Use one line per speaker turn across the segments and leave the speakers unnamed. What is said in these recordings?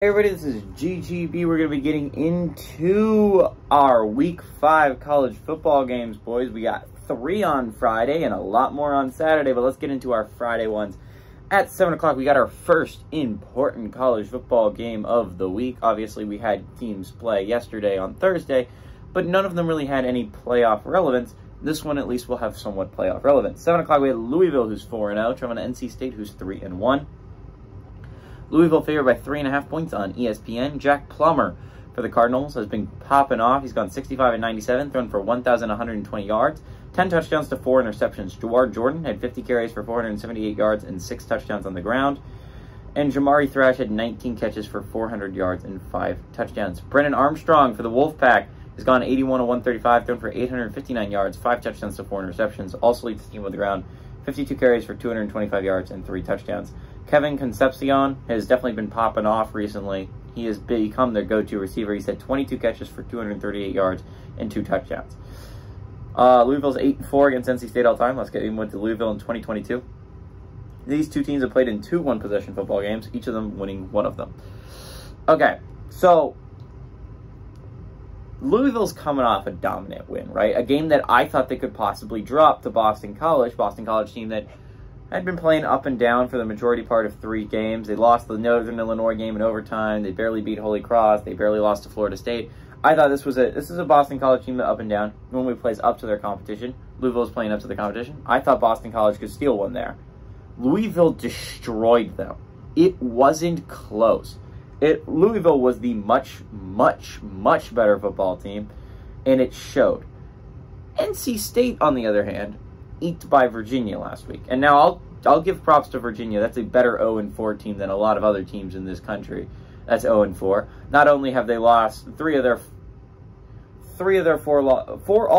Hey everybody, this is GGB. We're going to be getting into our Week 5 college football games, boys. We got 3 on Friday and a lot more on Saturday, but let's get into our Friday ones. At 7 o'clock, we got our first important college football game of the week. Obviously, we had teams play yesterday on Thursday, but none of them really had any playoff relevance. This one, at least, will have somewhat playoff relevance. 7 o'clock, we had Louisville, who's 4-0, traveling to NC State, who's 3-1. Louisville favored by 3.5 points on ESPN. Jack Plummer for the Cardinals has been popping off. He's gone 65 and 97, thrown for 1,120 yards, 10 touchdowns to 4 interceptions. Jawar Jordan had 50 carries for 478 yards and 6 touchdowns on the ground. And Jamari Thrash had 19 catches for 400 yards and 5 touchdowns. Brennan Armstrong for the Wolfpack has gone 81 of 135, thrown for 859 yards, 5 touchdowns to 4 interceptions. Also leads the team on the ground, 52 carries for 225 yards and 3 touchdowns. Kevin Concepcion has definitely been popping off recently. He has become their go-to receiver. He's had 22 catches for 238 yards and 2 touchdowns. Louisville's 8-4 against NC State all time. Let's get into Louisville in 2022. These two teams have played in 2 one-possession football games, each of them winning one of them. Okay, so Louisville's coming off a dominant win, right? A game that I thought they could possibly drop to Boston College team that had been playing up and down for the majority part of 3 games. They lost the Northern Illinois game in overtime. They barely beat Holy Cross. They barely lost to Florida State. I thought this is a Boston College team that up and down normally plays up to their competition. Louisville's playing up to the competition. I thought Boston College could steal one there. Louisville destroyed them. It wasn't close. Louisville was the much better football team, and it showed. NC State, on the other hand, eked by Virginia last week. And now I'll give props to Virginia. That's a better 0-4 team than a lot of other teams in this country. That's 0-4. Not only have they lost all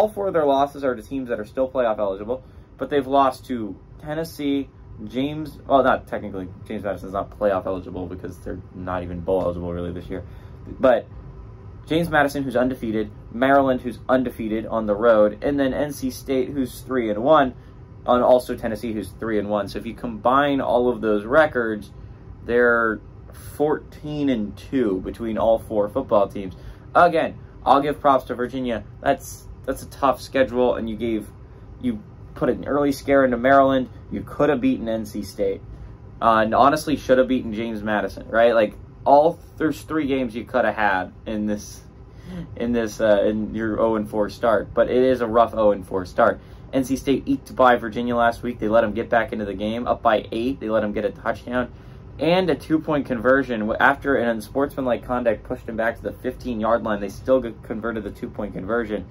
4 of their losses are to teams that are still playoff eligible, but they've lost to Tennessee, not technically, James Madison's not playoff eligible because they're not even bowl eligible really this year. But James Madison, who's undefeated, Maryland, who's undefeated on the road, and then NC State, who's 3-1, and also Tennessee, who's 3-1. So if you combine all of those records, they're 14-2 between all 4 football teams. Again, I'll give props to Virginia. That's a tough schedule, and you put an early scare into Maryland. You could have beaten NC State, and honestly should have beaten James Madison, right? Like, there's 3 games you could have had in your 0-4 start, but it is a rough 0-4 start. NC State eked by Virginia last week. They let them get back into the game, up by 8. They let them get a touchdown and a 2-point conversion. After an unsportsmanlike conduct pushed them back to the 15-yard line, they still converted the 2-point conversion.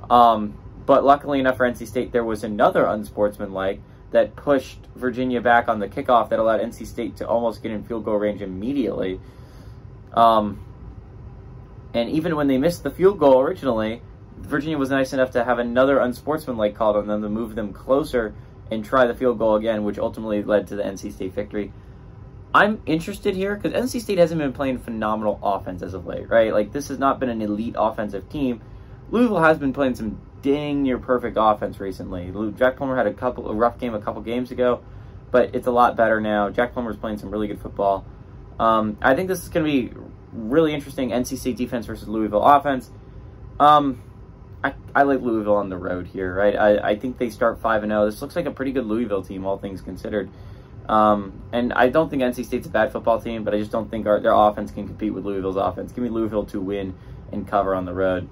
But luckily enough for NC State, there was another unsportsmanlike that pushed Virginia back on the kickoff that allowed NC State to almost get in field goal range immediately. And even when they missed the field goal originally, Virginia was nice enough to have another unsportsmanlike called on them to move them closer and try the field goal again, which ultimately led to the NC State victory. I'm interested here because NC State hasn't been playing phenomenal offense as of late, right? Like, this has not been an elite offensive team. Louisville has been playing some dang near perfect offense recently. Jack Plummer had a rough game a couple games ago, but it's a lot better now. Jack Plummer's playing some really good football. I think this is going to be really interesting. NC State defense versus Louisville offense. I like Louisville on the road here, right? I think they start 5-0. This looks like a pretty good Louisville team, all things considered. And I don't think NC State's a bad football team, but I just don't think their offense can compete with Louisville's offense. Give me Louisville to win and cover on the road.